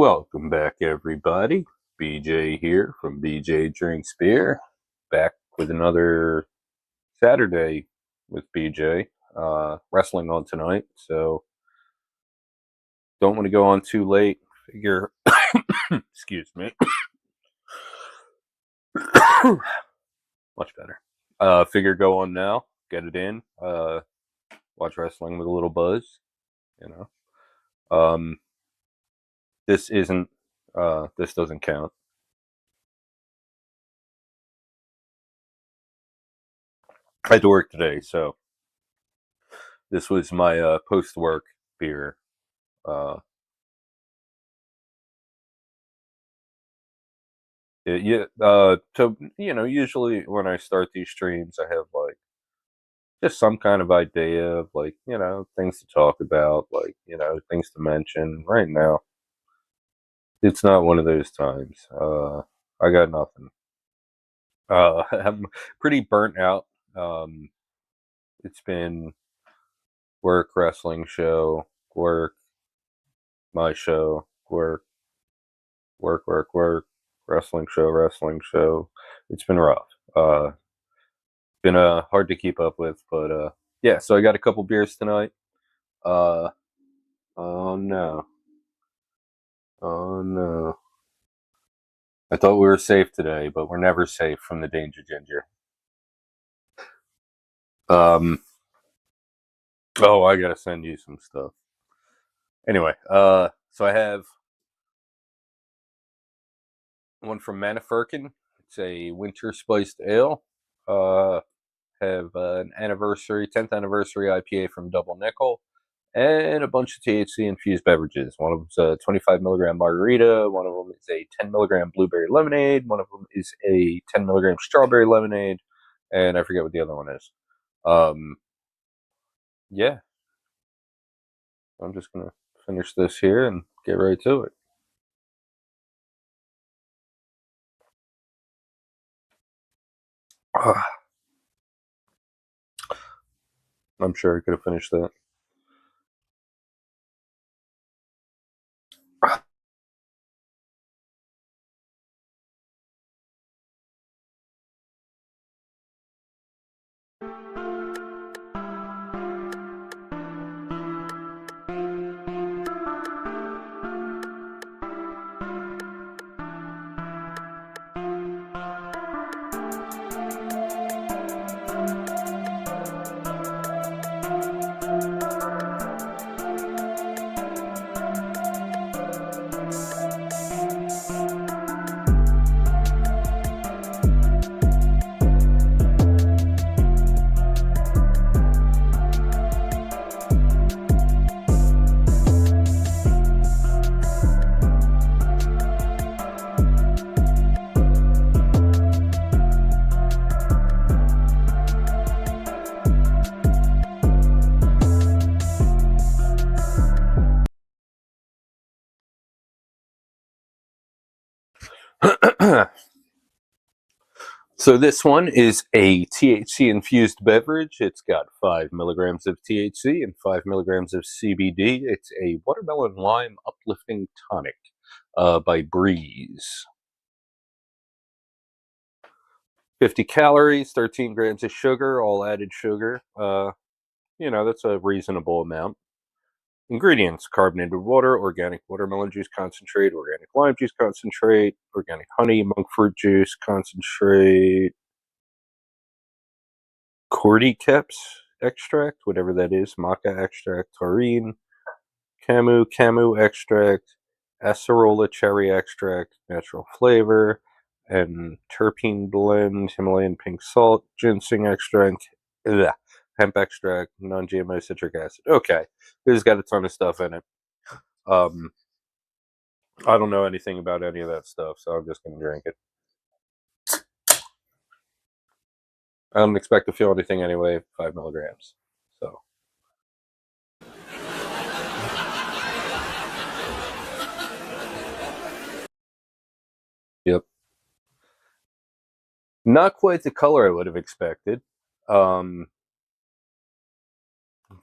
Welcome back, everybody. BJ here from BJ Drinks Beer. Back with another Saturday with BJ. Wrestling on tonight, so don't want to go on too late. Figure, excuse me. Much better. Figure go on now. Get it in. Watch wrestling with a little buzz. You know. This isn't. This doesn't count. I had to work today, so this was my post-work beer. So usually when I start these streams, I have like just some kind of idea of like things to talk about, like things to mention. Right now, it's not one of those times. I got nothing. I'm pretty burnt out. Um, it's been work, wrestling show, work, my show, work, wrestling show. It's been rough. Been hard to keep up with, but yeah. So I got a couple beers tonight. Uh, oh no, oh no. I thought we were safe today, but we're never safe from the Danger Ginger. Oh, I gotta send you some stuff. Anyway, so I have one from Manafirkin. It's a winter spiced ale. Have an 10th anniversary IPA from Double Nickel, and a bunch of THC infused beverages. One of them's a 25 milligram margarita. One of them is a 10 milligram blueberry lemonade. One of them is a 10 milligram strawberry lemonade, and I forget what the other one is. Yeah, I'm just gonna finish this here and get right to it. I'm sure I could have finished that. So this one is a THC infused beverage. It's got 5 milligrams of THC and 5 milligrams of CBD. It's a watermelon lime uplifting tonic by Breeze. 50 calories, 13 grams of sugar, all added sugar. That's a reasonable amount. Ingredients: carbonated water, organic watermelon juice concentrate, organic lime juice concentrate, organic honey, monk fruit juice concentrate, cordyceps extract, whatever that is, maca extract, taurine, camu extract, acerola cherry extract, natural flavor, and terpene blend, Himalayan pink salt, ginseng extract, hemp extract, non-GMO citric acid. Okay, this has got a ton of stuff in it. I don't know anything about any of that stuff, so I'm just going to drink it. I don't expect to feel anything anyway, 5 milligrams. So. Yep. Not quite the color I would have expected.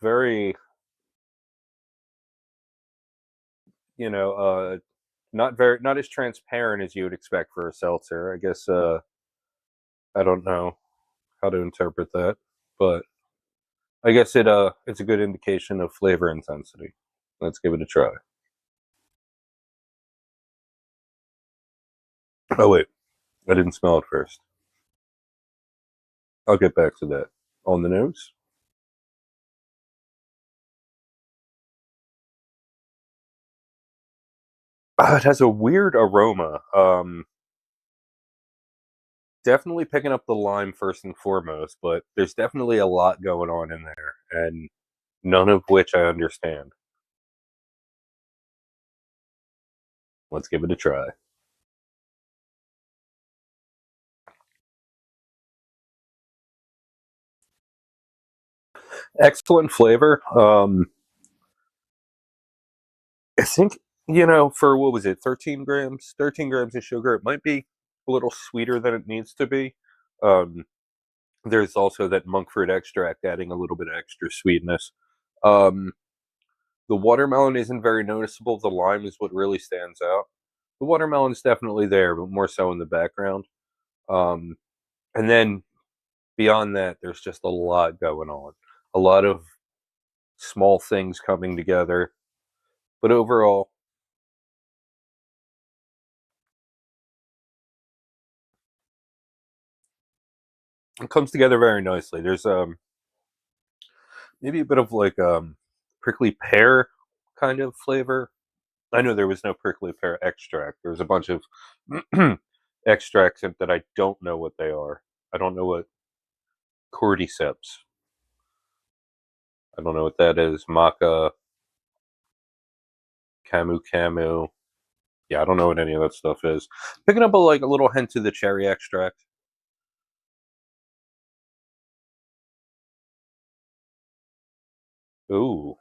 Very, not as transparent as you would expect for a seltzer. I guess I don't know how to interpret that, but I guess it's a good indication of flavor intensity. Let's give it a try. Oh wait, I didn't smell it first. I'll get back to that. On the nose, it has a weird aroma. Definitely picking up the lime first and foremost, but there's definitely a lot going on in there, and none of which I understand. Let's give it a try. Excellent flavor. I think, for what was it, 13 grams? 13 grams of sugar. It might be a little sweeter than it needs to be. Um, there's also that monk fruit extract adding a little bit of extra sweetness. Um, the watermelon isn't very noticeable. The lime is what really stands out. The watermelon is definitely there, but more so in the background. Um, and then beyond that, there's just a lot going on. A lot of small things coming together. But overall, it comes together very nicely. There's maybe a bit of like prickly pear kind of flavor. I know there was no prickly pear extract. There's a bunch of extracts that I don't know what they are. I don't know what cordyceps. I don't know what that is. Maca, camu camu. Yeah, I don't know what any of that stuff is. Picking up a little hint to the cherry extract. Ooh,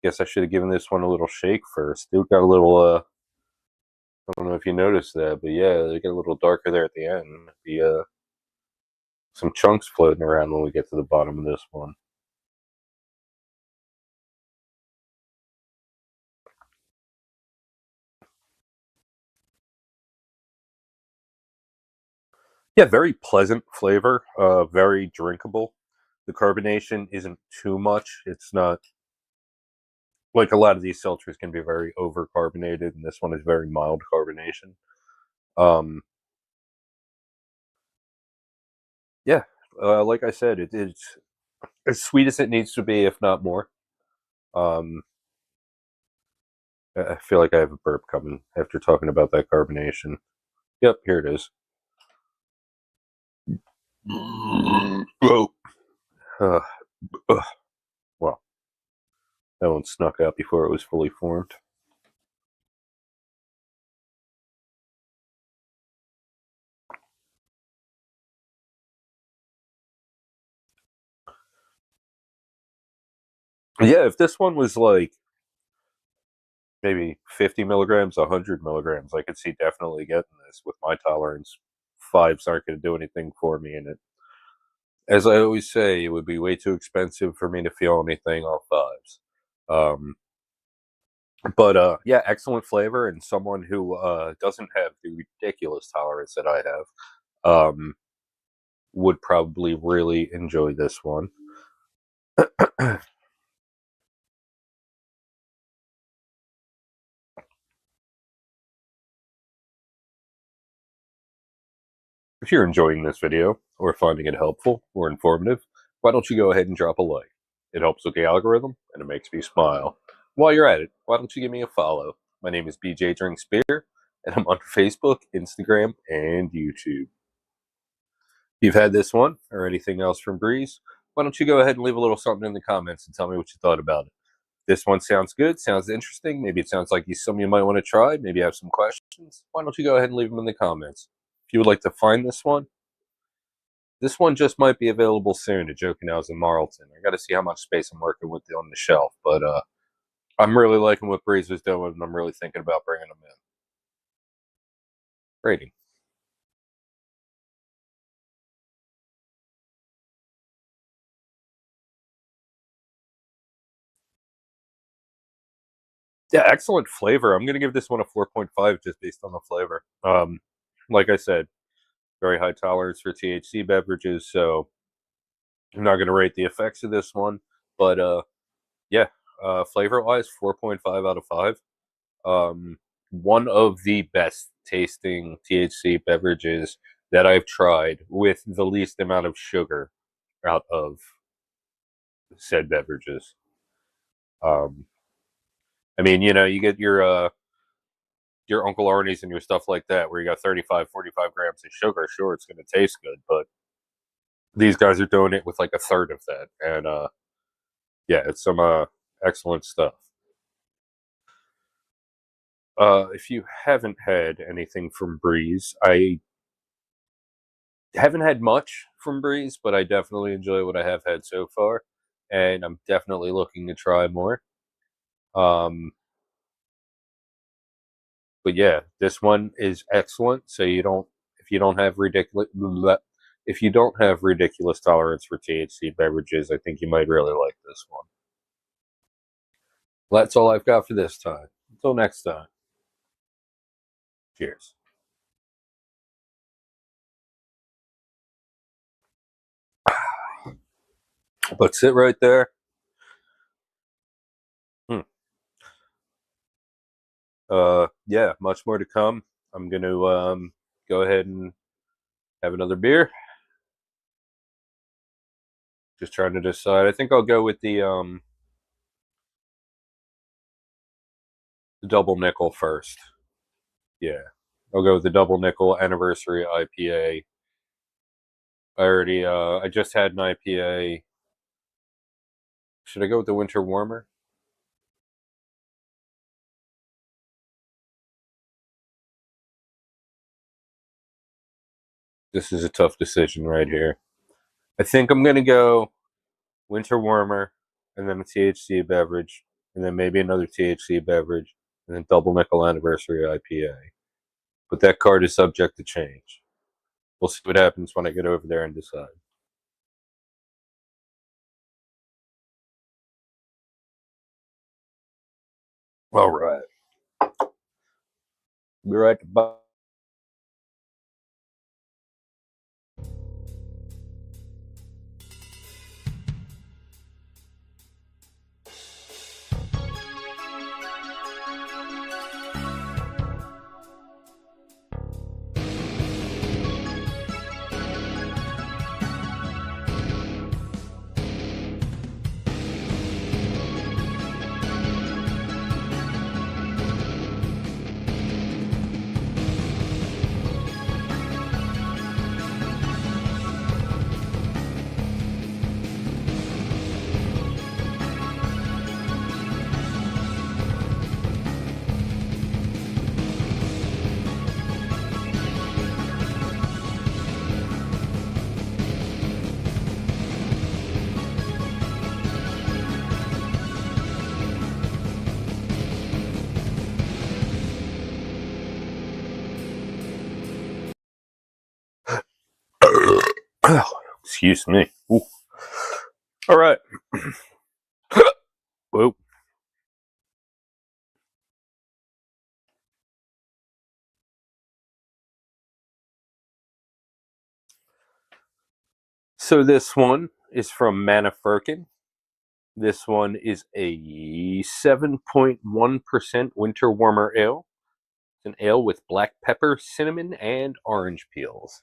guess I should have given this one a little shake first. It got a little I don't know if you noticed that, but yeah, they get a little darker there at the end. The some chunks floating around when we get to the bottom of this one. Yeah, very pleasant flavor. Very drinkable. The carbonation isn't too much. It's not like a lot of these seltzers can be very over carbonated, and this one is very mild carbonation. Um, yeah, like I said, it's as sweet as it needs to be, if not more. Um, I feel like I have a burp coming after talking about that carbonation. Yep, here it is. Oh, uh, well, that one snuck out before it was fully formed. Yeah, if this one was like maybe 50 milligrams, 100 milligrams, I could see definitely getting this with my tolerance. Fives aren't going to do anything for me in it. As I always say, it would be way too expensive for me to feel anything off fives. Um, but yeah, excellent flavor, and someone who doesn't have the ridiculous tolerance that I have would probably really enjoy this one. If you're enjoying this video or finding it helpful or informative, why don't you go ahead and drop a like? It helps with the algorithm and it makes me smile. While you're at it, why don't you give me a follow? My name is BJ Drinks Beer, and I'm on Facebook, Instagram, and YouTube. If you've had this one or anything else from Breeze, why don't you go ahead and leave a little something in the comments and tell me what you thought about it? This one sounds good, sounds interesting. Maybe it sounds like something you might want to try. Maybe you have some questions. Why don't you go ahead and leave them in the comments? If you would like to find this one just might be available soon at Joe Canals in Marlton. I got to see how much space I'm working with on the shelf, but I'm really liking what Breeze is doing, and I'm really thinking about bringing them in. Rating. Yeah, excellent flavor. I'm gonna give this one a 4.5 just based on the flavor. Like I said, very high tolerance for THC beverages, so I'm not gonna rate the effects of this one, but yeah, flavor wise, 4.5 out of 5. One of the best tasting THC beverages that I've tried with the least amount of sugar out of said beverages. Um, I mean, you get your Uncle Arnie's and your stuff like that, where you got 35, 45 grams of sugar. Sure, it's going to taste good, but these guys are doing it with like a third of that, and yeah, it's some excellent stuff. If you haven't had anything from Breeze, I haven't had much from Breeze, but I definitely enjoy what I have had so far, and I'm definitely looking to try more. Um, but yeah, this one is excellent. So if you don't have if you don't have ridiculous tolerance for THC beverages, I think you might really like this one. Well, that's all I've got for this time. Until next time, cheers. But sit right there. Hmm. Yeah, much more to come. I'm going to go ahead and have another beer. Just trying to decide. I think I'll go with the double nickel first. Yeah, I'll go with the double nickel anniversary IPA. I just had an IPA. Should I go with the winter warmer? This is a tough decision right here. I think I'm gonna go winter warmer, and then a THC beverage, and then maybe another THC beverage, and then double nickel anniversary IPA. But that card is subject to change. We'll see what happens when I get over there and decide. All right. Be right back. Excuse me. Ooh. All right. Whoa. So this one is from Manna Firkin. This one is a 7.1% winter warmer ale. It's an ale with black pepper, cinnamon, and orange peels.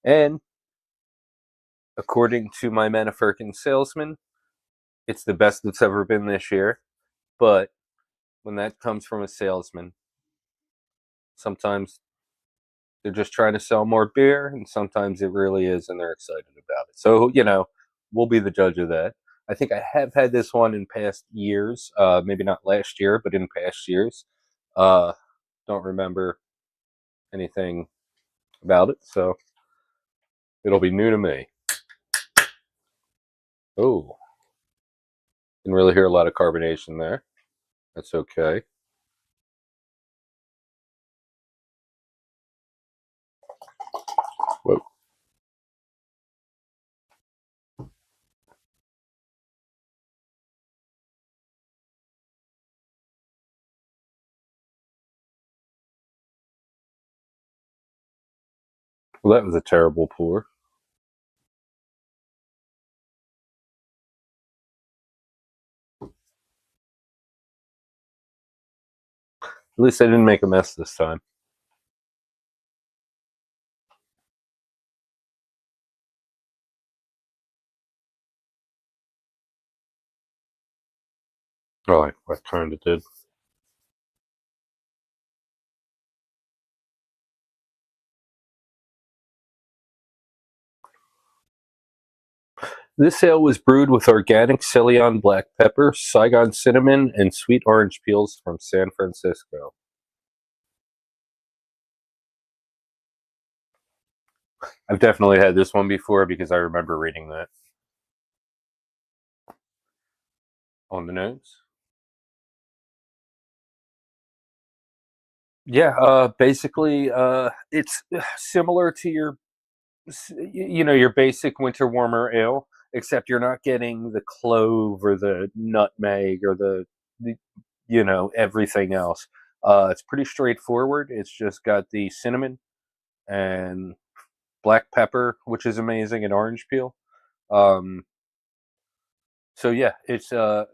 And according to my Manna Firkin salesman, it's the best it's ever been this year. But when that comes from a salesman, sometimes they're just trying to sell more beer, and sometimes it really is, and they're excited about it. So, we'll be the judge of that. I think I have had this one in past years, maybe not last year, but in past years. Uh, don't remember anything about it, so it'll be new to me. Oh, didn't really hear a lot of carbonation there. That's okay. Whoa. Well, that was a terrible pour. At least I didn't make a mess this time. Oh, I kind of did. This ale was brewed with organic Ceylon black pepper, Saigon cinnamon, and sweet orange peels from San Francisco. I've definitely had this one before because I remember reading that on the notes. Yeah, basically, it's similar to your basic winter warmer ale, except you're not getting the clove or the nutmeg or the everything else. It's pretty straightforward. It's just got the cinnamon and black pepper, which is amazing, and orange peel. Um, so yeah, it's a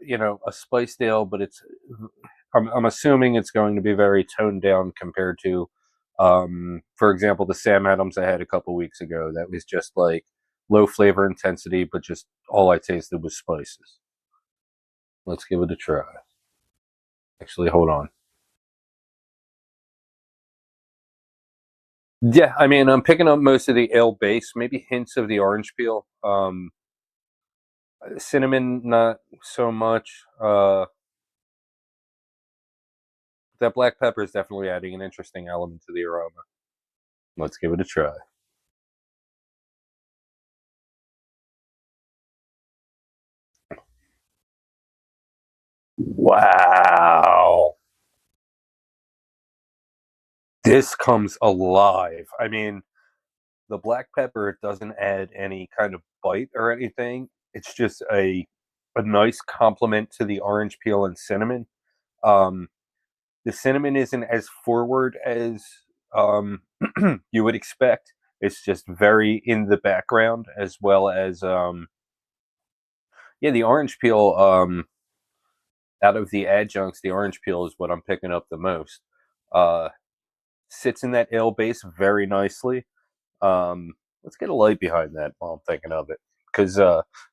spiced ale, but I'm assuming it's going to be very toned down compared to, for example, the Sam Adams I had a couple weeks ago. That was just like low flavor intensity, but just all I tasted was spices. Let's give it a try. Actually, hold on. Yeah, I mean, I'm picking up most of the ale base, maybe hints of the orange peel. Cinnamon, not so much. That black pepper is definitely adding an interesting element to the aroma. Let's give it a try. Wow. This comes alive. I mean, the black pepper, it doesn't add any kind of bite or anything. It's just a nice complement to the orange peel and cinnamon. Um, the cinnamon isn't as forward as um, you would expect. It's just very in the background, as well as yeah, the orange peel. Out of the adjuncts, the orange peel is what I'm picking up the most. Uh, Sits in that ale base very nicely. Let's get a light behind that while I'm thinking of it, because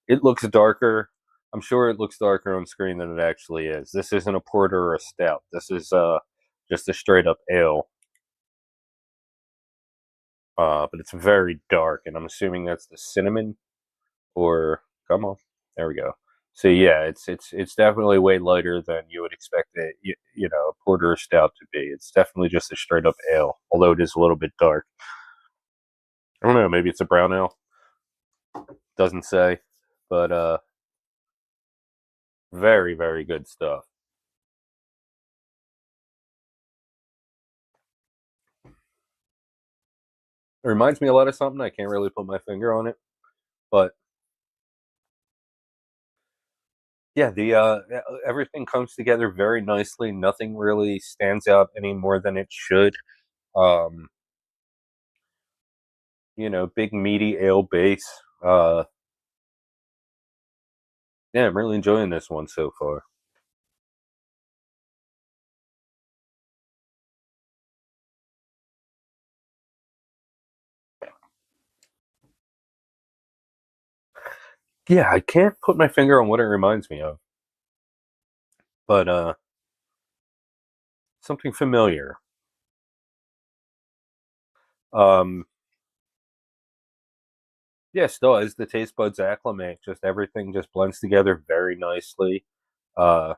it looks darker. I'm sure it looks darker on screen than it actually is. This isn't a porter or a stout. This is just a straight up ale. But it's very dark, and I'm assuming that's the cinnamon. Or come on, there we go. So yeah, it's definitely way lighter than you would expect it. A porter or stout to be. It's definitely just a straight up ale, although it is a little bit dark. I don't know. Maybe it's a brown ale. Doesn't say, but very very good stuff. It reminds me a lot of something. I can't really put my finger on it, but yeah, the everything comes together very nicely. Nothing really stands out any more than it should. Um, Big meaty ale base. Yeah, I'm really enjoying this one so far. Yeah, I can't put my finger on what it reminds me of, but something familiar. Um, yeah, still as the taste buds acclimate, just everything just blends together very nicely. Uh,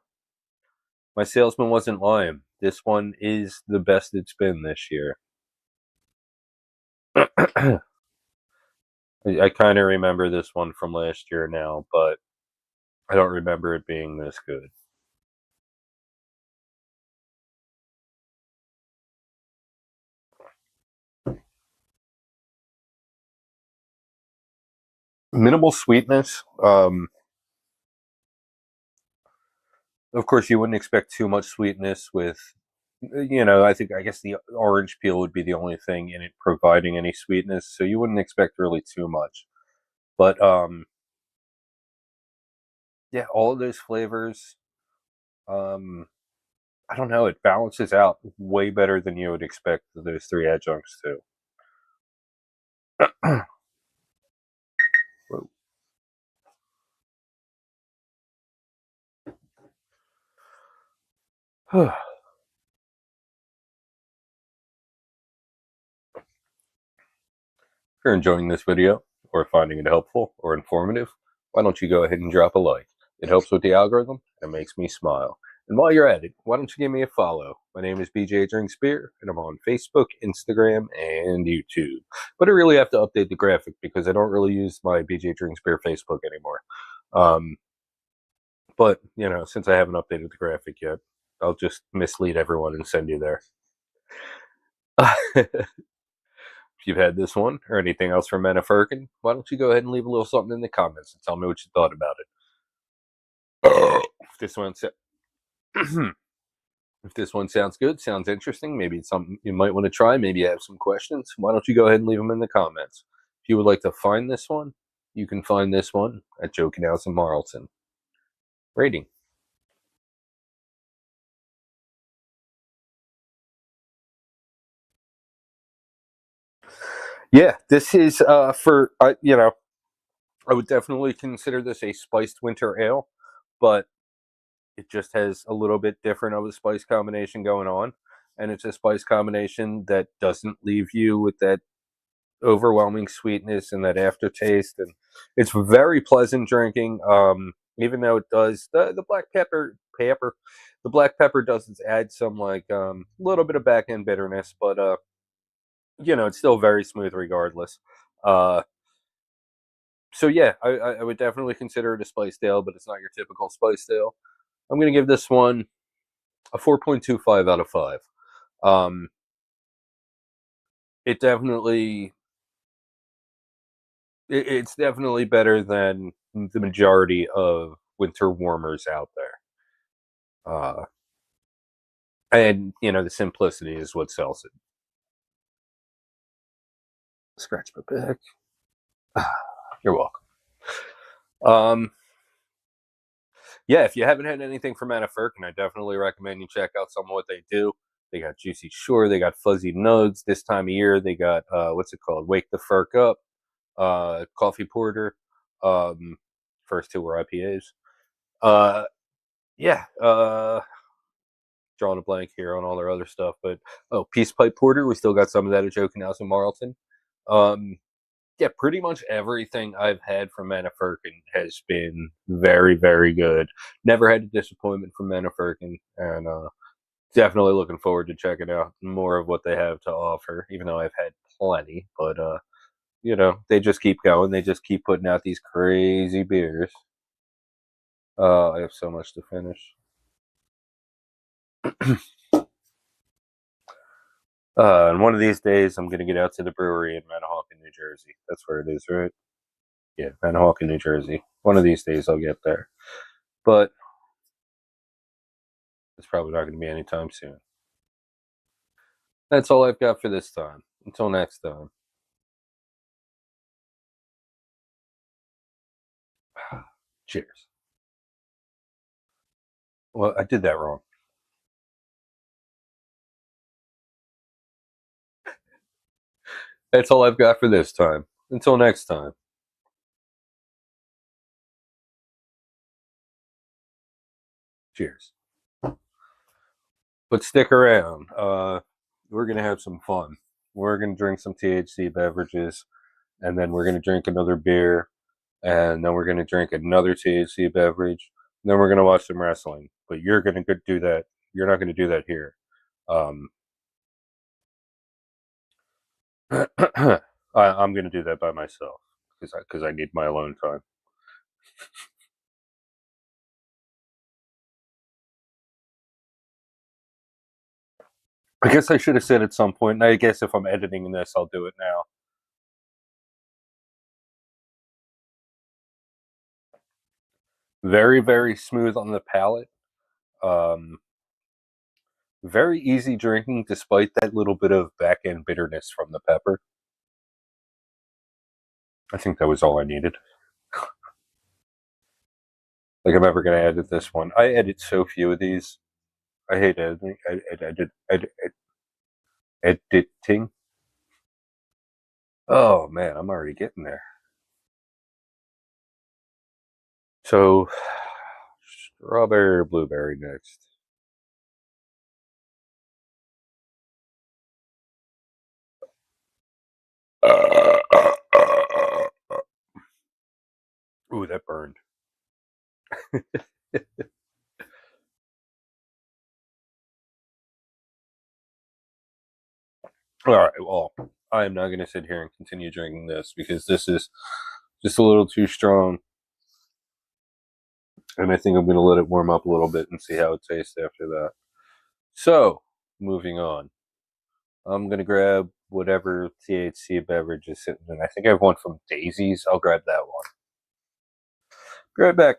my salesman wasn't lying. This one is the best it's been this year. I kind of remember this one from last year now, but I don't remember it being this good. Minimal sweetness. Of course, you wouldn't expect too much sweetness with I guess the orange peel would be the only thing in it providing any sweetness, so you wouldn't expect really too much. But yeah, all of those flavors, um, I don't know, it balances out way better than you would expect those three adjuncts to. If you're enjoying this video, or finding it helpful or informative, why don't you go ahead and drop a like? It helps with the algorithm and it makes me smile. And while you're at it, why don't you give me a follow? My name is BJ Drinks Beer, and I'm on Facebook, Instagram, and YouTube. But I really have to update the graphic because I don't really use my BJ Drinks Beer Facebook anymore. Um, but, since I haven't updated the graphic yet, I'll just mislead everyone and send you there. If you've had this one or anything else from Anna Firkin, why don't you go ahead and leave a little something in the comments and tell me what you thought about it. If this one if this one sounds good, sounds interesting, maybe it's something you might want to try, maybe you have some questions, why don't you go ahead and leave them in the comments. If you would like to find this one, you can find this one at Joking House in Marlton. Rating. Yeah, this is I would definitely consider this a spiced winter ale, but it just has a little bit different of a spice combination going on, and it's a spice combination that doesn't leave you with that overwhelming sweetness and that aftertaste, and it's very pleasant drinking. Even though it does the black pepper does add some like little bit of back end bitterness, but it's still very smooth regardless. Uh, so yeah, I would definitely consider it a spice ale, but it's not your typical spice ale. I'm gonna give this one a 4.25 out of 5. Um, it definitely it's definitely better than the majority of winter warmers out there. And the simplicity is what sells it. Scratch my back. You're welcome. Yeah, if you haven't had anything from Anna Firkin, I definitely recommend you check out some of what they do. They got Juicy Shore, they got Fuzzy Nugs. This time of year, they got what's it called? Wake the Firk Up, Coffee Porter. Um, First two were IPAs. Uh, yeah, drawing a blank here on all their other stuff, but Peace Pipe Porter. We still got some of that at Joking House in Marlton. Um, yeah, pretty much everything I've had from Anna Firkin has been very, very good. Never had a disappointment from Anna Firkin, and definitely looking forward to checking out more of what they have to offer. Even though I've had plenty, but they just keep going. They just keep putting out these crazy beers. I have so much to finish. And one of these days, I'm going to get out to the brewery in Manahawkin, New Jersey. That's where it is, right? Yeah, Manahawkin, New Jersey. One of these days, I'll get there. But it's probably not going to be anytime soon. That's all I've got for this time. Until next time. Cheers. Well, I did that wrong. That's all I've got for this time. Until next time. Cheers. But stick around. We're going to have some fun. We're going to drink some THC beverages, and then we're going to drink another beer, and then we're going to drink another THC beverage, and then we're going to watch some wrestling. But you're going to do that. You're not going to do that here. Um, I'm going to do that by myself because I need my alone time. I guess I should have said at some point, and I guess if I'm editing this, I'll do it now. Very, very smooth on the palate. Um, Very easy drinking despite that little bit of back end bitterness from the pepper. I think that was all I needed. Like I'm ever gonna edit this one. I edit so few of these. I hate editing. Editing. Oh man, I'm already getting there. So, strawberry or blueberry next? Ooh, that burned. All right, well, I am not going to sit here and continue drinking this because this is just a little too strong. And I think I'm going to let it warm up a little bit and see how it tastes after that. So, moving on. I'm going to grab whatever THC beverage is sitting in. I think I have one from Daisy's. I'll grab that one. Be right back.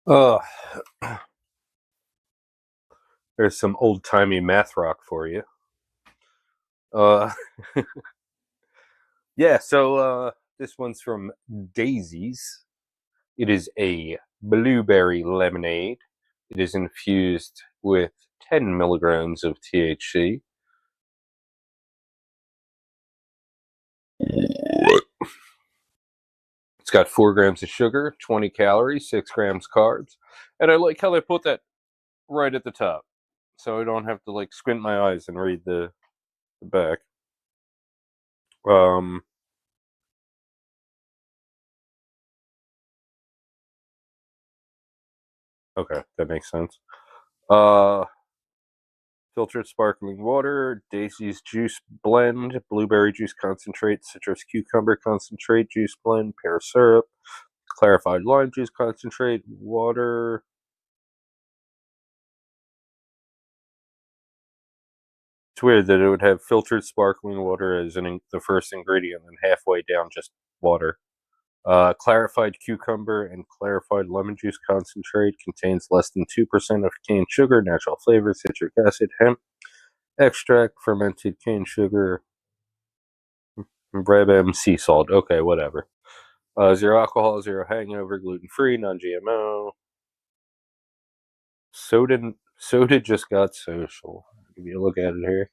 Uh, there's some old timey math rock for you. Uh, yeah, so this one's from Daisy's. It is a blueberry lemonade. It is infused with 10 milligrams of THC. It's got 4 grams of sugar, 20 calories, 6 grams carbs. And I like how they put that right at the top. So I don't have to like squint my eyes and read the back. Um, okay, that makes sense. Uh, filtered sparkling water, Daisy's juice blend, blueberry juice concentrate, citrus cucumber concentrate, juice blend, pear syrup, clarified lime juice concentrate, water. It's weird that it would have filtered sparkling water as the first ingredient, and halfway down just water. Clarified cucumber and clarified lemon juice concentrate contains less than 2% of cane sugar, natural flavor, citric acid, hemp extract, fermented cane sugar, brabam, sea salt. Okay, whatever. Zero alcohol, zero hangover, gluten free, non GMO. Soda just got social. Give you a look at it here.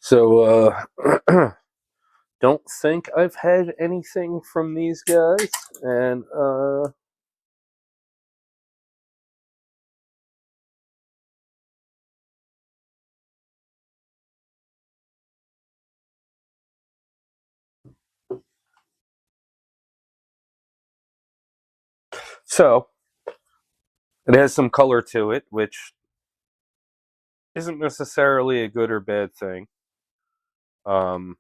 So, don't think I've had anything from these guys, and so it has some color to it, which isn't necessarily a good or bad thing. Um,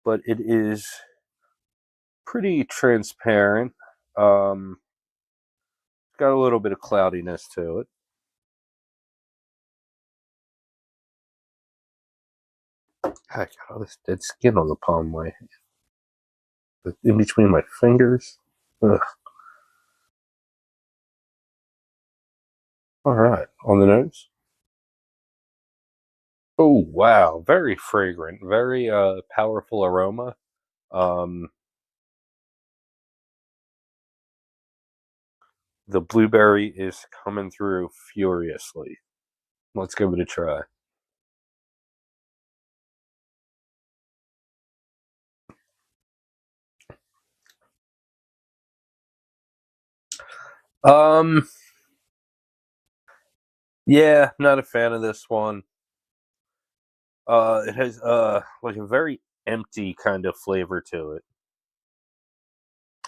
but it is pretty transparent. Um, got a little bit of cloudiness to it. I got all this dead skin on the palm of my hand, in between my fingers. Ugh. All right, on the nose. Oh wow, very fragrant, very powerful aroma. Um, the blueberry is coming through furiously. Let's give it a try. Um, yeah, not a fan of this one. It has like a very empty kind of flavor to it.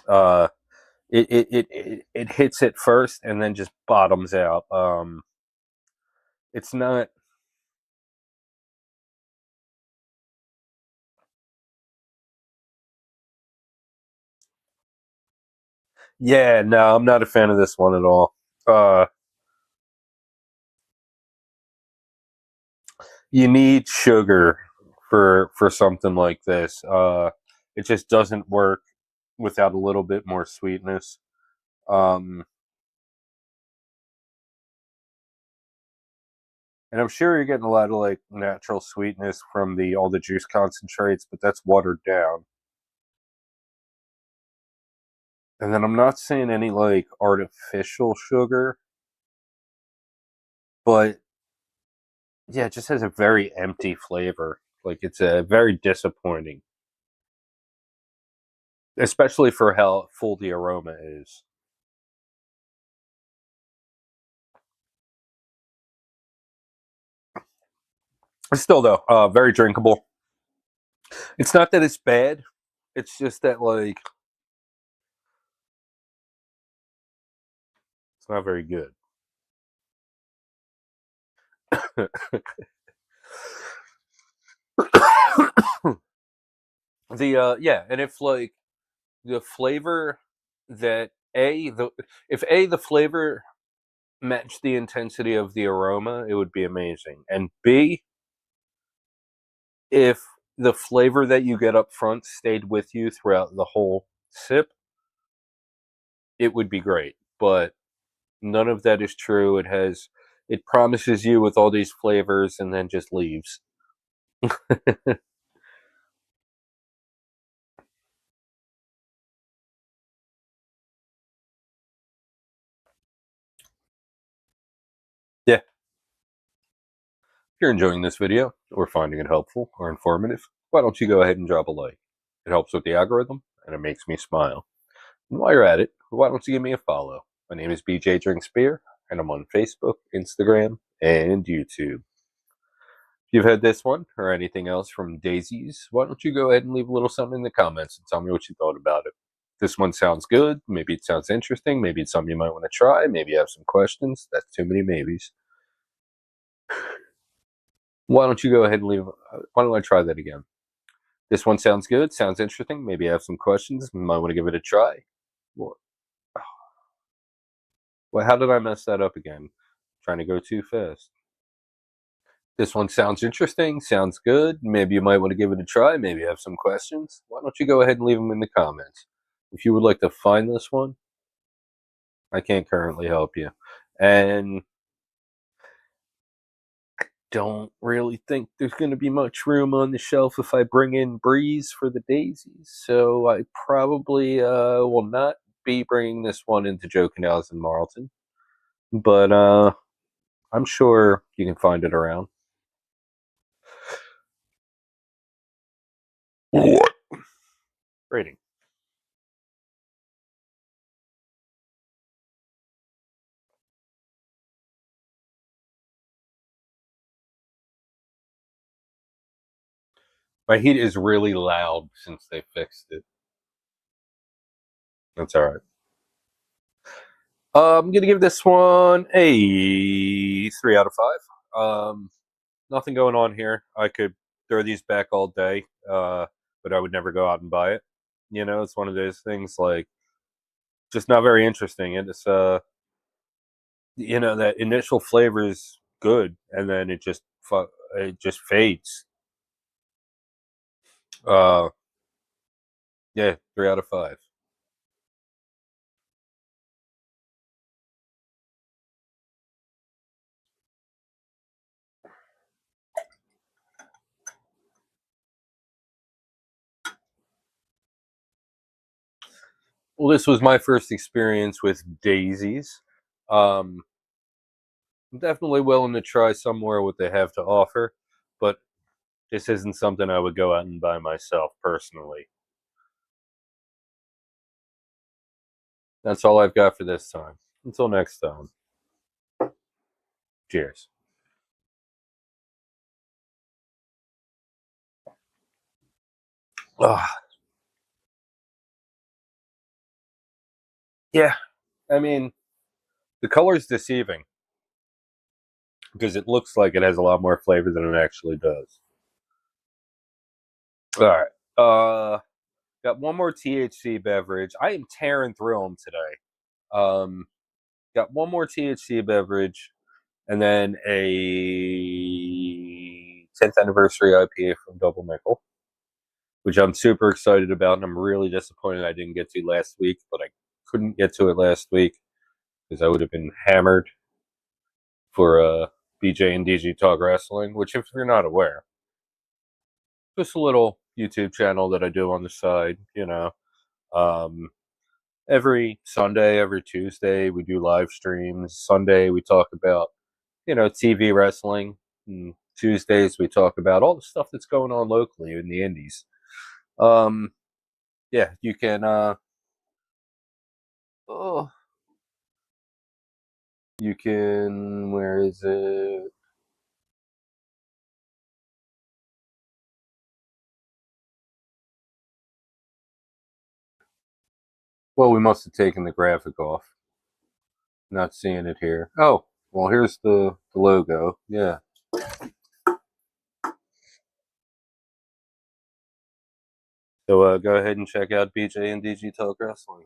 Uh, it hits it first and then just bottoms out. It's not. Yeah, no, I'm not a fan of this one at all. Uh, you need sugar for something like this. It just doesn't work without a little bit more sweetness. Um, and I'm sure you're getting a lot of like natural sweetness from the all the juice concentrates, but that's watered down. And then I'm not saying any like artificial sugar, but yeah, it just has a very empty flavor. Like it's a very disappointing, especially for how full the aroma is. Still though, very drinkable. It's not that it's bad. It's just that like it's not very good. The yeah, and if like the flavor that a the if a the flavor matched the intensity of the aroma, it would be amazing. And B, if the flavor that you get up front stayed with you throughout the whole sip, it would be great. But none of that is true. It promises you with all these flavors and then just leaves. Yeah. If you're enjoying this video or finding it helpful or informative, why don't you go ahead and drop a like? It helps with the algorithm and it makes me smile. And while you're at it, why don't you give me a follow? My name is BJ Drinks Beer, and I'm on Facebook, Instagram, and YouTube. If you've had this one or anything else from Daisy's, why don't you go ahead and leave a little something in the comments and tell me what you thought about it. This one sounds good. Maybe it sounds interesting. Maybe it's something you might want to try. Maybe you have some questions. That's too many maybes. Why don't you go ahead and leave? Why don't I try that again? This one sounds good. Sounds interesting. Maybe I have some questions. Might want to give it a try. Well, how did I mess that up again? Trying to go too fast. This one sounds interesting, sounds good. Maybe you might want to give it a try. Maybe you have some questions. Why don't you go ahead and leave them in the comments? If you would like to find this one, I can't currently help you. And don't really think there's going to be much room on the shelf if I bring in Breeze for the daisies. So I probably will not be bringing this one into Joe Canals and Marlton. But I'm sure you can find it around. Rating. My heat is really loud since they fixed it. That's all right. I'm gonna give this one a 3 out of 5. Nothing going on here. I could throw these back all day, but I would never go out and buy it. It's one of those things like just not very interesting. And it's that initial flavor is good, and then it just fades. Uh, yeah, 3 out of 5. Well, this was my first experience with daisies. Um, I'm definitely willing to try somewhere what they have to offer, but this isn't something I would go out and buy myself personally. That's all I've got for this time. Until next time. Cheers. Ah, yeah, I mean, the color's deceiving because it looks like it has a lot more flavor than it actually does. All right. Got one more THC beverage. I am tearing through them today. Um, got one more THC beverage, and then a 10th anniversary IPA from Double Nickel, which I'm super excited about, and I'm really disappointed I didn't get to last week, but I couldn't get to it last week because I would have been hammered for BJ and DG Talk Wrestling, which, if you're not aware, just a little YouTube channel that I do on the side. Um, every Sunday, every Tuesday, we do live streams. Sunday, we talk about TV wrestling. And Tuesdays, we talk about all the stuff that's going on locally in the indies. Um, yeah, you can. Oh, you can. Where is it? Well, we must have taken the graphic off. Not seeing it here. Oh, well, here's the logo. Yeah. So go ahead and check out BJ and DG Talk Wrestling.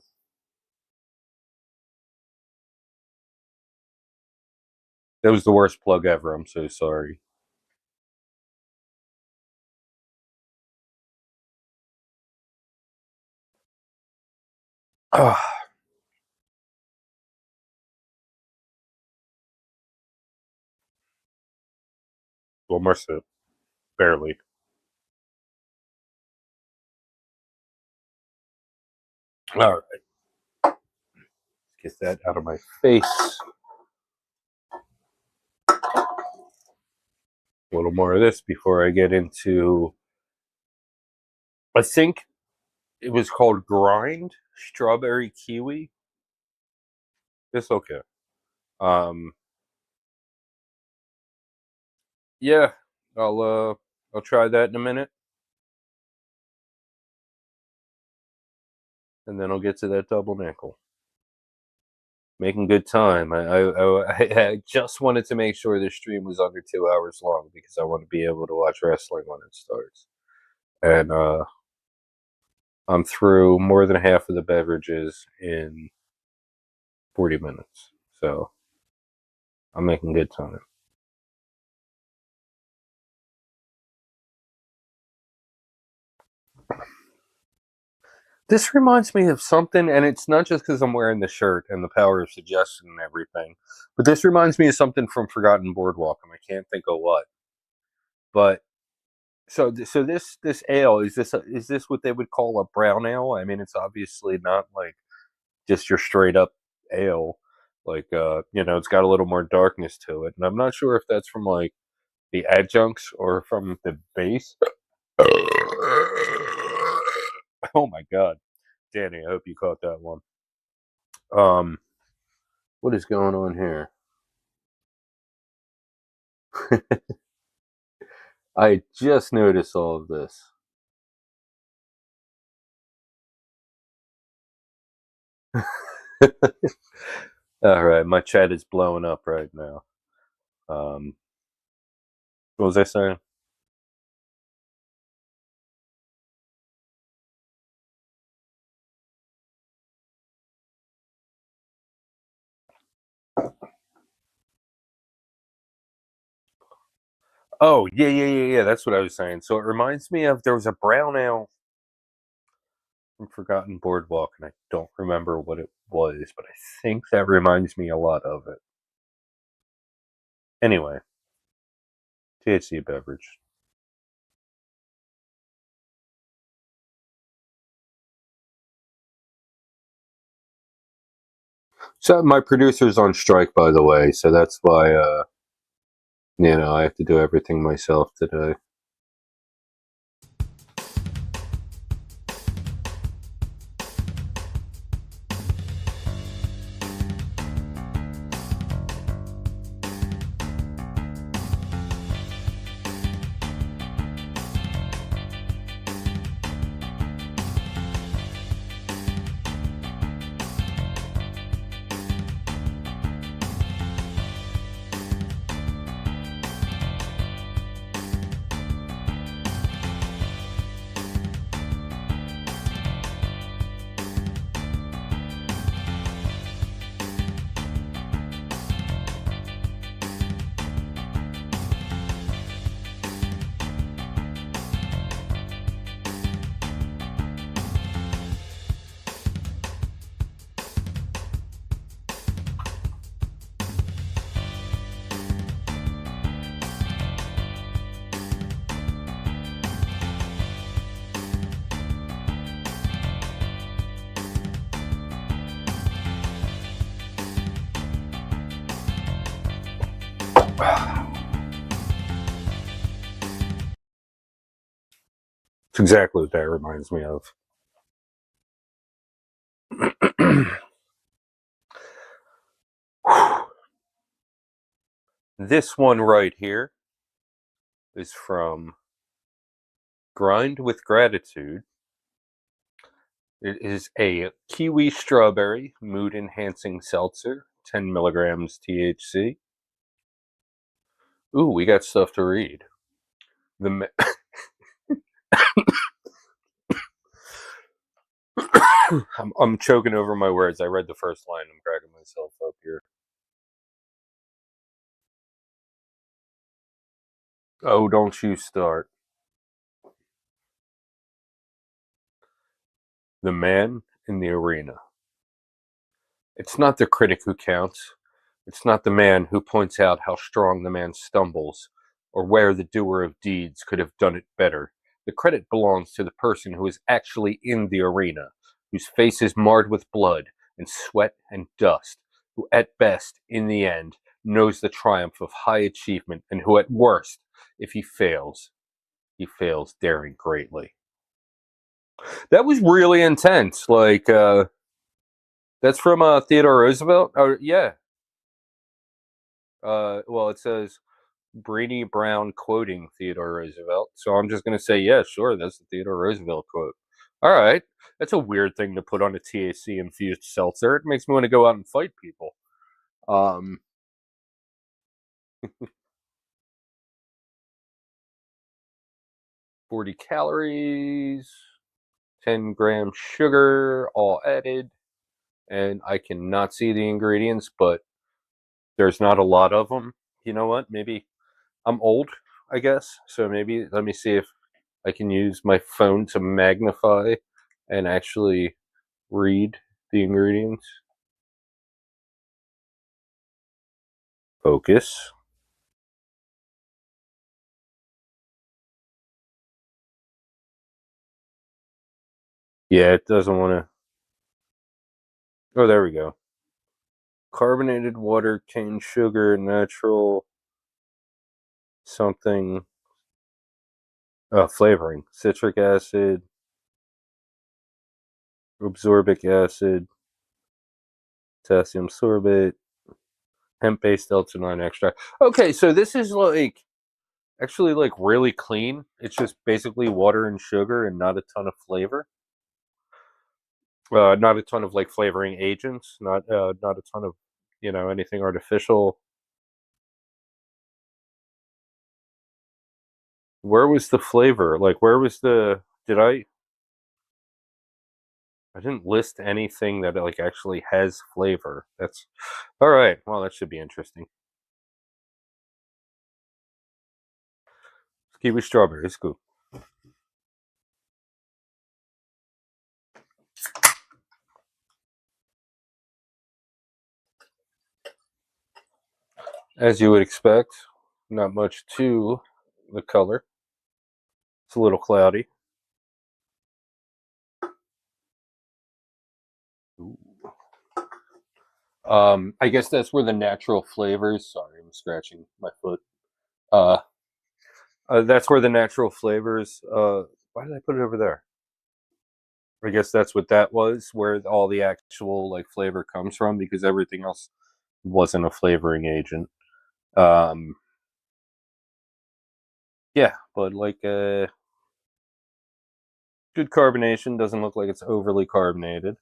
That was the worst plug ever. I'm so sorry. Ah, one more sip. Barely. All right. Get that out of my face. A little more of this before I get into. I think it was called Grind Strawberry Kiwi. It's okay. Um, yeah, I'll try that in a minute, and then I'll get to that double nickel. Making good time. I just wanted to make sure the stream was under 2 hours long because I want to be able to watch wrestling when it starts. And I'm through more than half of the beverages in 40 minutes. So I'm making good time. This reminds me of something, and it's not just because I'm wearing the shirt and the power of suggestion and everything, but this reminds me of something from Forgotten Boardwalk, and I can't think of what. But so this ale is this what they would call a brown ale? I mean, it's obviously not like just your straight up ale. Like it's got a little more darkness to it, and I'm not sure if that's from like the adjuncts or from the base. Oh my god, Danny! I hope you caught that one. Um, what is going on here? I just noticed all of this. All right, my chat is blowing up right now. Um, what was I saying? Oh, yeah. That's what I was saying. So it reminds me of there was a brown ale from Forgotten Boardwalk, and I don't remember what it was, but I think that reminds me a lot of it. Anyway, THC beverage. So my producer's on strike, by the way, so that's why I have to do everything myself today. It's exactly what that reminds me of. This one right here is from Grind with Gratitude. It is a kiwi strawberry mood enhancing seltzer, 10 milligrams THC. Ooh, we got stuff to read. The I'm choking over my words. I read the first line. I'm cracking myself up here. Oh, don't you start. The man in the arena. It's not the critic who counts. It's not the man who points out how strong the man stumbles, or where the doer of deeds could have done it better. The credit belongs to the person who is actually in the arena, whose face is marred with blood and sweat and dust, who at best, in the end, knows the triumph of high achievement, and who at worst, if he fails daring greatly. That was really intense. That's from Theodore Roosevelt. Oh, yeah. Well, it says Breedy Brown quoting Theodore Roosevelt. So I'm just going to say, yeah, sure, that's the Theodore Roosevelt quote. All right. That's a weird thing to put on a THC infused seltzer. It makes me want to go out and fight people. Um, 40 calories, 10 grams sugar, all added. And I cannot see the ingredients, but there's not a lot of them. You know what? Maybe I'm old, I guess. So maybe let me see if I can use my phone to magnify and actually read the ingredients. Focus. Yeah, it doesn't want to. Oh, there we go. Carbonated water, cane sugar, natural something. Flavoring. Citric acid, absorbic acid, potassium sorbate, hemp-based L-9 extract. Okay, so this is actually really clean. It's just basically water and sugar and not a ton of flavor. Not a ton of flavoring agents. Not a ton of anything artificial. Where was the flavor? Where was the? Did I? I didn't list anything that actually has flavor. That's all right. Well, that should be interesting. Kiwi strawberry is good. As you would expect, not much to the color. It's a little cloudy. I guess that's where the natural flavors. Sorry, I'm scratching my foot. Uh, that's where the natural flavors. Why did I put it over there? I guess that's what that was, where all the actual like flavor comes from, because everything else wasn't a flavoring agent. Um, yeah, but like good carbonation. Doesn't look like it's overly carbonated.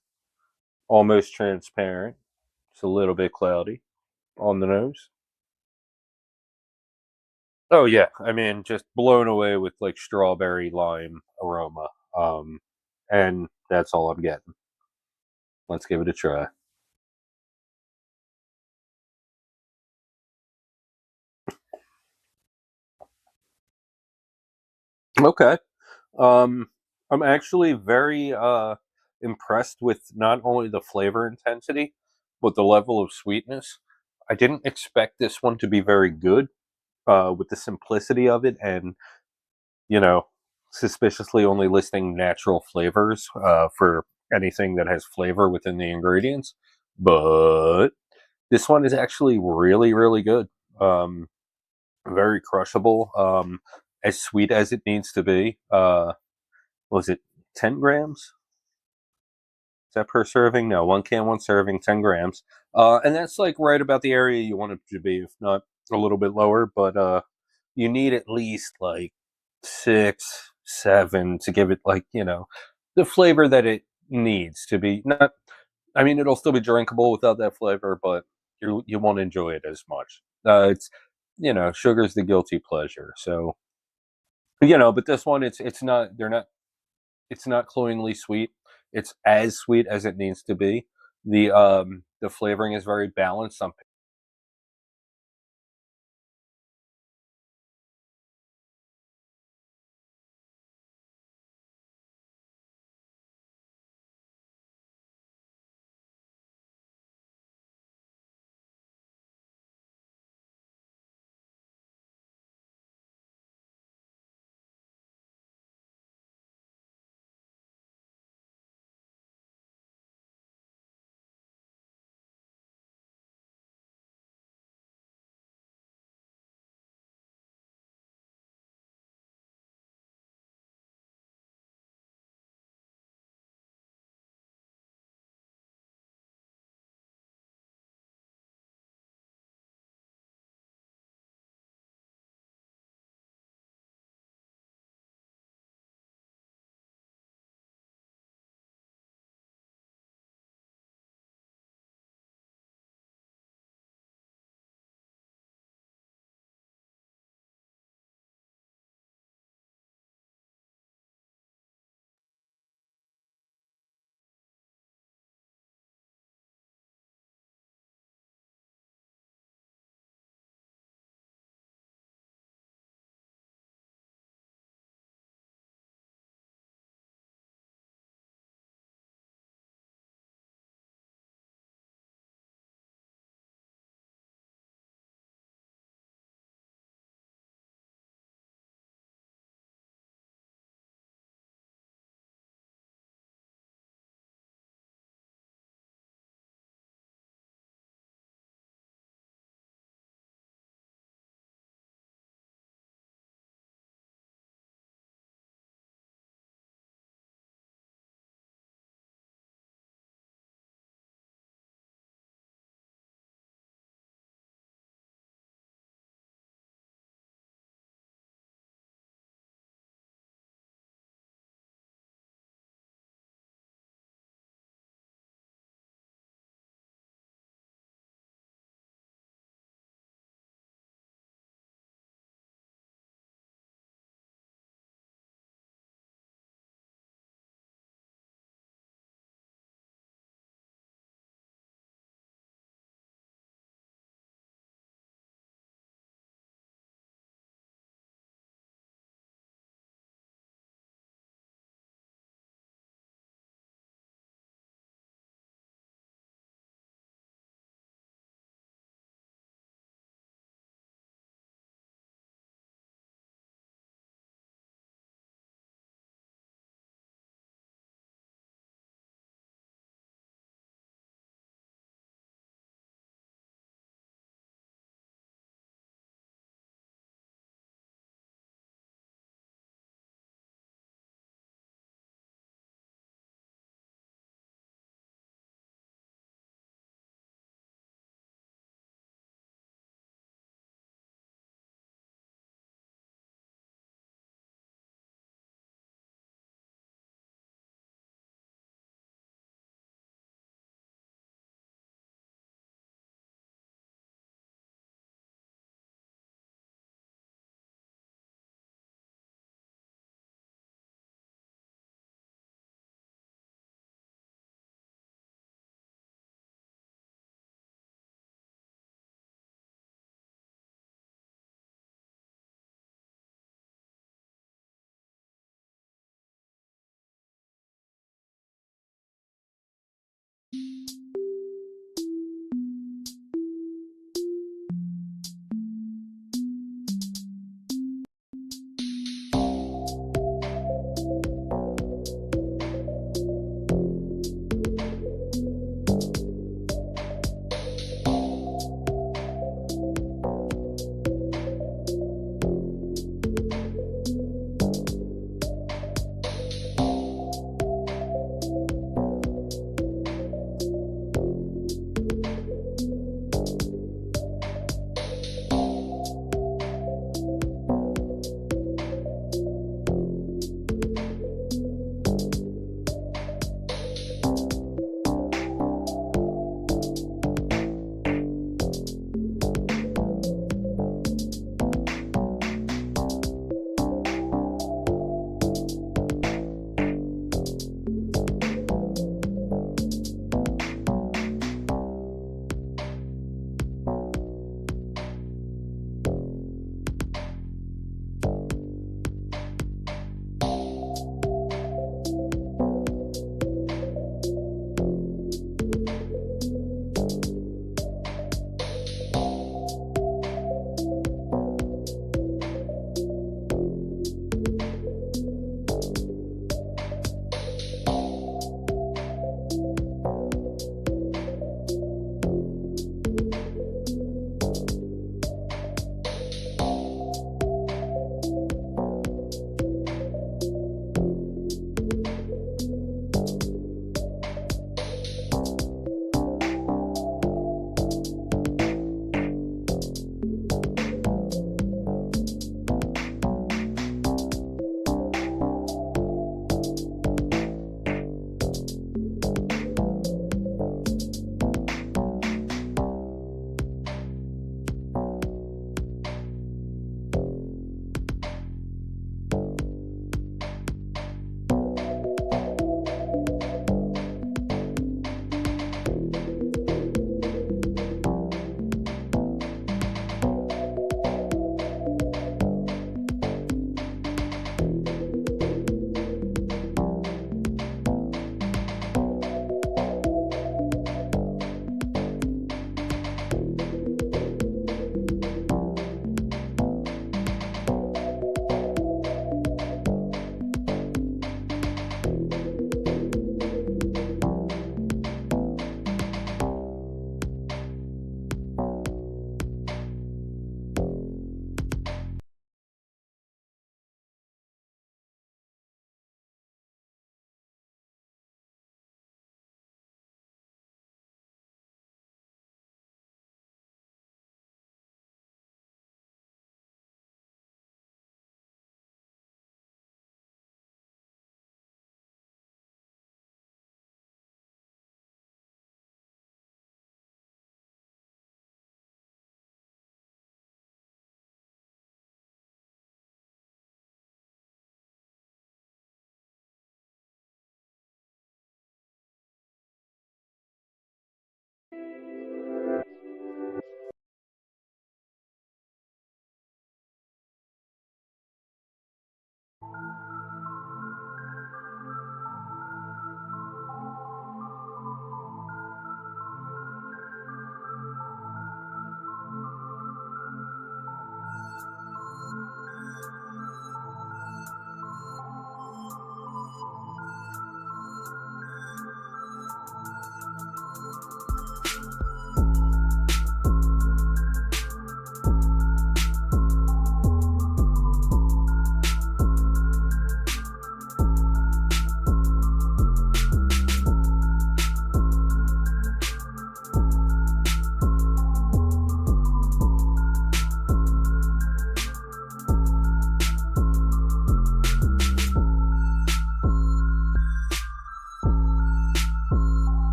Almost transparent. It's a little bit cloudy on the nose. Oh yeah, I mean, just blown away with like strawberry lime aroma. And that's all I'm getting. Let's give it a try. Okay. Um, I'm actually very impressed with not only the flavor intensity, but the level of sweetness. I didn't expect this one to be very good with the simplicity of it, and you know, suspiciously only listing natural flavors for anything that has flavor within the ingredients. But this one is actually really, really good. Um, Very crushable. As sweet as it needs to be. Was it 10 grams? Is that per serving? No, one can, one serving, 10 grams. And that's like right about the area you want it to be, if not a little bit lower. But you need at least like 6, 7 to give it like, the flavor that it needs to be. Not, I mean, it'll still be drinkable without that flavor, but you won't enjoy it as much. It's, sugar's the guilty pleasure. So, but this one, it's not, they're not it's not cloyingly sweet. It's as sweet as it needs to be. The flavoring is very balanced. Some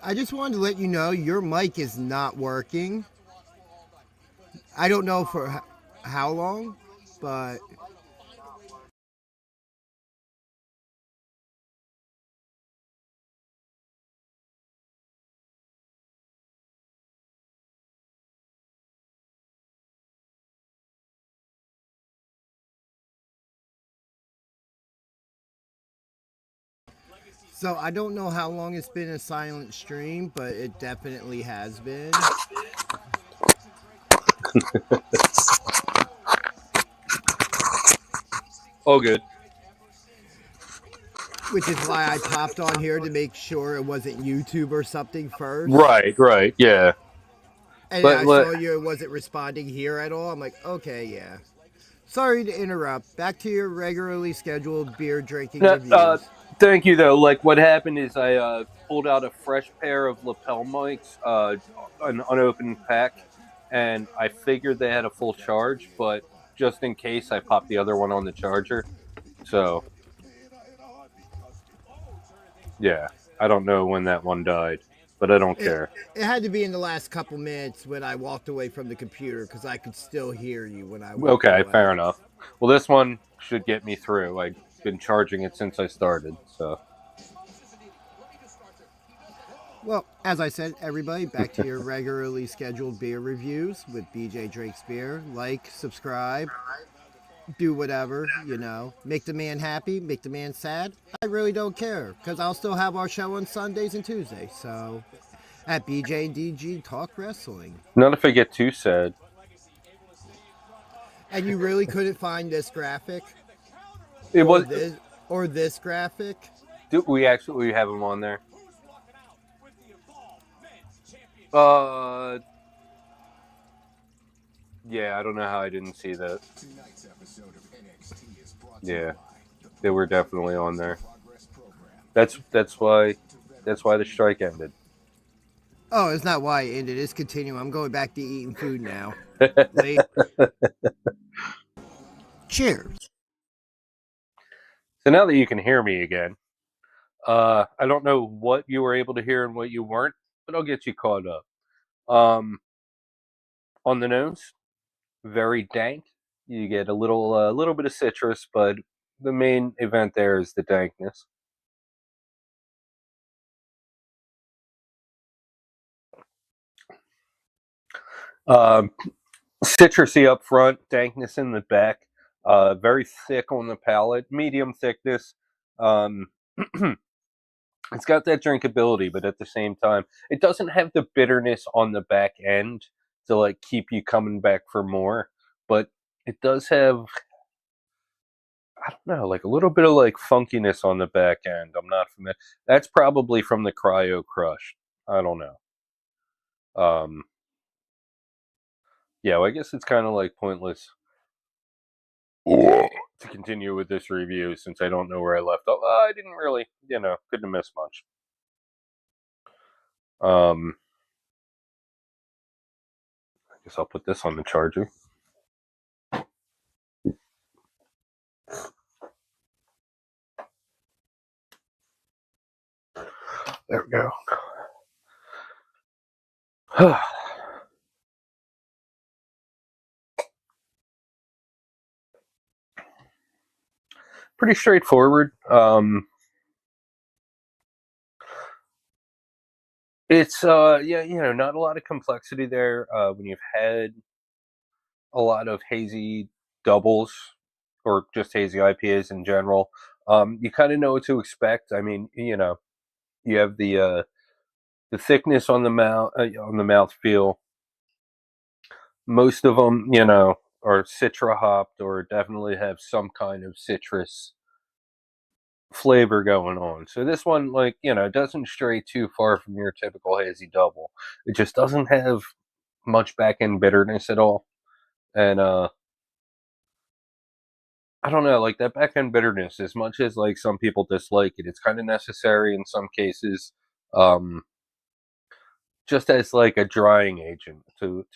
I just wanted to let you know your mic is not working. I don't know for how long, but so I don't know how long it's been a silent stream, but it definitely has been. Oh, good. Which is why I popped on here to make sure it wasn't YouTube or something first. Right, right, yeah. And But I saw you it wasn't responding here at all. I'm like, okay, yeah. Sorry to interrupt. Back to your regularly scheduled beer drinking no, reviews. thank you though. Like what happened is I pulled out a fresh pair of lapel mics, an unopened pack, and I figured they had a full charge, but just in case, I popped the other one on the charger. So yeah, I don't know when that one died, but I don't It, care. it had to be in the last couple minutes when I walked away from the computer because I could still hear you when I walked Okay, away. fair enough. Well, this one should get me through. I've been charging it since I started, so. Well, as I said, everybody, back to your regularly scheduled beer reviews with BJ Drake's Beer. Like, subscribe, do whatever, Make the man happy, make the man sad. I really don't care because I'll still have our show on Sundays and Tuesdays. So, at BJ and DG Talk Wrestling. Not if I get too sad. And you really couldn't find this graphic It or was. this graphic. Do we actually have him on there? Uh, yeah. I don't know how I didn't see that. Yeah, they were definitely on there. That's why the strike ended. Oh, it's not why it ended. It's continuing. I'm going back to eating food now. Late. Cheers. So now that you can hear me again, I don't know what you were able to hear and what you weren't, but I'll get you caught up. On the nose, very dank. You get a little bit of citrus, but the main event there is the dankness. Um, Citrusy up front, dankness in the back. Very thick on the palate, medium thickness. Um, it's got that drinkability, but at the same time, it doesn't have the bitterness on the back end to like keep you coming back for more. But it does have, I don't know, like a little bit of like funkiness on the back end. I'm not familiar. That's probably from the Cryo Crush. I don't know. Um, yeah, well, I guess it's kind of like pointless to continue with this review since I don't know where I left off. I didn't really, couldn't miss much. I guess I'll put this on the charger. There we go. Pretty straightforward. It's yeah, not a lot of complexity there. When you've had a lot of hazy doubles or just hazy IPAs in general, you kind of know what to expect. I mean, you have the thickness on the mouth feel. Most of them, are citra hopped or definitely have some kind of citrus flavor going on. So this one, like, doesn't stray too far from your typical hazy double. It just doesn't have much back end bitterness at all. And I don't know, like that back end bitterness, as much as like some people dislike it, it's kind of necessary in some cases. Um, just as like a drying agent to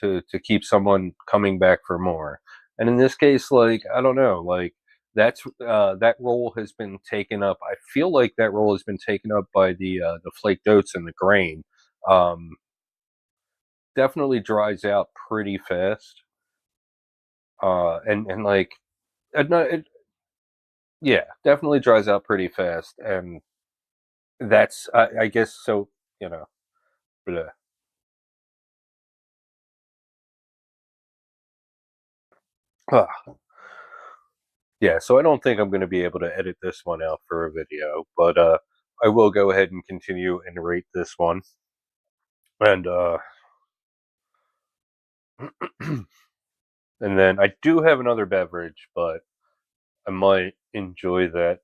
keep someone coming back for more. And in this case, like I don't know, like that role has been taken up. I feel like that role has been taken up by the flaked oats and the grain. Um, Definitely dries out pretty fast. And like no, yeah, definitely dries out pretty fast, and that's I guess so. You know, bleh. Ah, yeah. So I don't think I'm going to be able to edit this one out for a video, but I will go ahead and continue and rate this one, and and then I do have another beverage, but I might enjoy that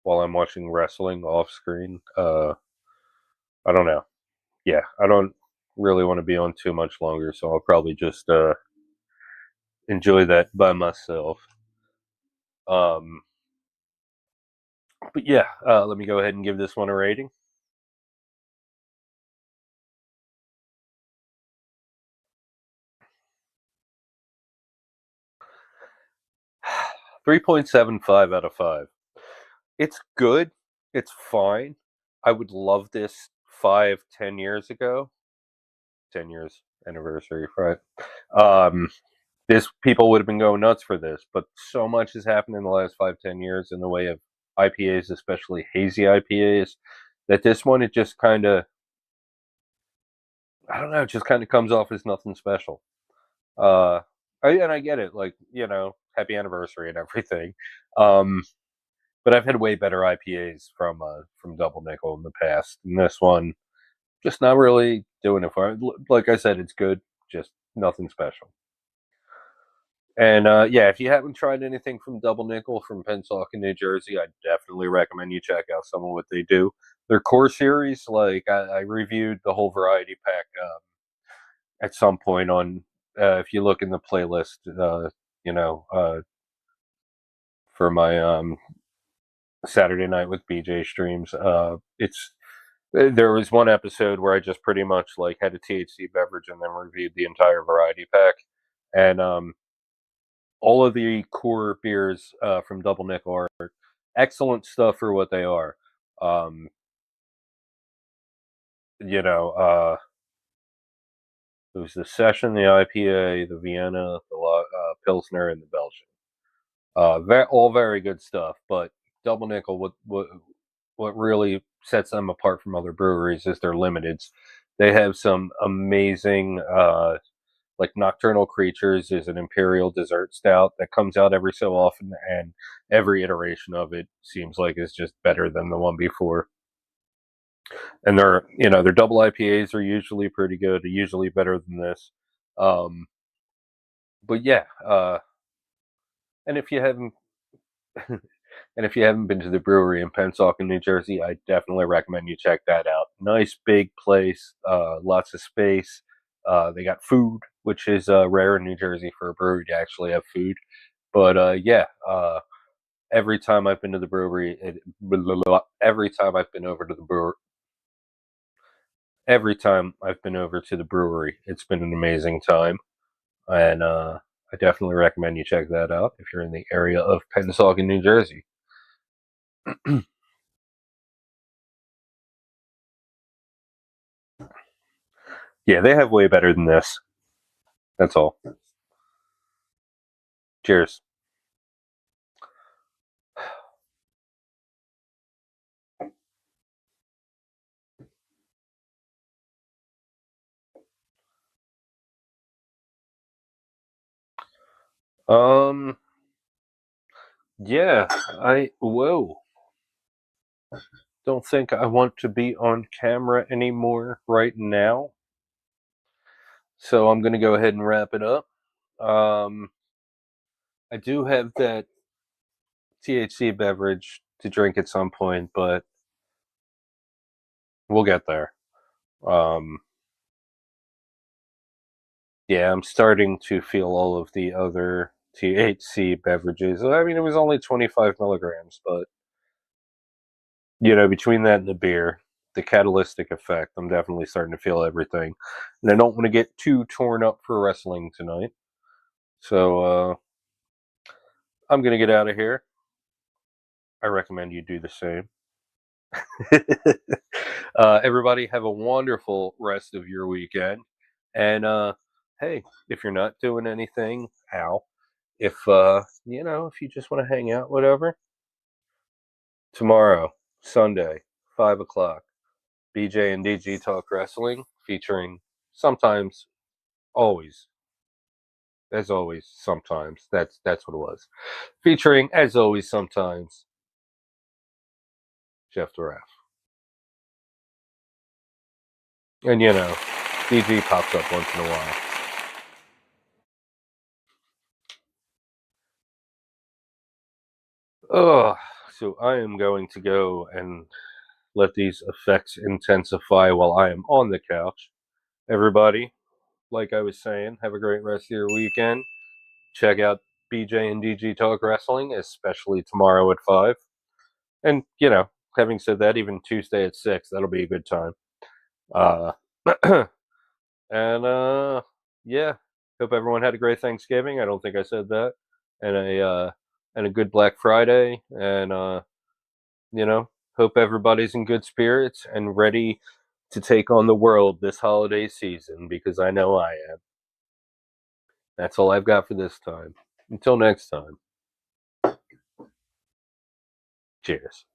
while I'm watching wrestling off screen. I don't know. Yeah, I don't really want to be on too much longer, so I'll probably just enjoy that by myself. Um, but yeah, let me go ahead and give this one a rating. 3.75 out of 5. It's good. It's fine. I would love this 5, 10 years ago. 10 years anniversary, right? Um, this people would have been going nuts for this, but so much has happened in the last 5, 10 years in the way of IPAs, especially hazy IPAs, that this one it just kind of I don't know, it just kind of comes off as nothing special. Uh, and I get it, like happy anniversary and everything. Um, but I've had way better IPAs from Double Nickel in the past, and this one just not really doing it for me. Like I said, it's good, just nothing special. And yeah, if you haven't tried anything from Double Nickel from Pennsauken, New Jersey, I definitely recommend you check out some of what they do. Their core series, like I reviewed the whole variety pack at some point on. If you look in the playlist, you know, uh, for my Saturday night with BJ streams, it's there was one episode where I just pretty much like had a THC beverage and then reviewed the entire variety pack, and all of the core beers from Double Nickel are excellent stuff for what they are. Um, you know, it was the Session, the IPA, the Vienna, the Pilsner, and the Belgian. All very good stuff. But Double Nickel, what really sets them apart from other breweries is their limiteds. They have some amazing like Nocturnal Creatures is an imperial dessert stout that comes out every so often, and every iteration of it seems like is just better than the one before. And their double IPAs are usually pretty good, usually better than this. Um, but yeah, and if you haven't and if you haven't been to the brewery in Pennsauken, New Jersey, I definitely recommend you check that out. Nice big place, lots of space. They got food, which is rare in New Jersey for a brewery to actually have food. But yeah, every time I've been to the brewery, every time I've been over to the brewer, every time I've been over to the brewery, it's been an amazing time, and I definitely recommend you check that out if you're in the area of Pennsauken, New Jersey. Yeah, they have way better than this. That's all. Cheers. Um, yeah, whoa. Don't think I want to be on camera anymore right now. So I'm going to go ahead and wrap it up. Um, I do have that THC beverage to drink at some point, but we'll get there. Um, yeah, I'm starting to feel all of the other THC beverages. I mean, it was only 25 milligrams, but between that and the beer, the catalytic effect, I'm definitely starting to feel everything. And I don't want to get too torn up for wrestling tonight. So, I'm going to get out of here. I recommend you do the same. Everybody have a wonderful rest of your weekend. And hey, if you're not doing anything, if if you just want to hang out, whatever, tomorrow, Sunday, 5 o'clock, BJ and DG Talk Wrestling, featuring sometimes, always, as always, sometimes. That's what it was. Featuring, as always, sometimes, Jeff Duraf. And DG pops up once in a while. Oh, so I am going to go and let these effects intensify while I am on the couch. Everybody, like I was saying, have a great rest of your weekend. Check out BJ and DG Talk Wrestling, especially tomorrow at 5. And, having said that, even Tuesday at 6, that'll be a good time. Uh, and, yeah, hope everyone had a great Thanksgiving. I don't think I said that. And a good Black Friday. And, hope everybody's in good spirits and ready to take on the world this holiday season, because I know I am. That's all I've got for this time. Until next time. Cheers.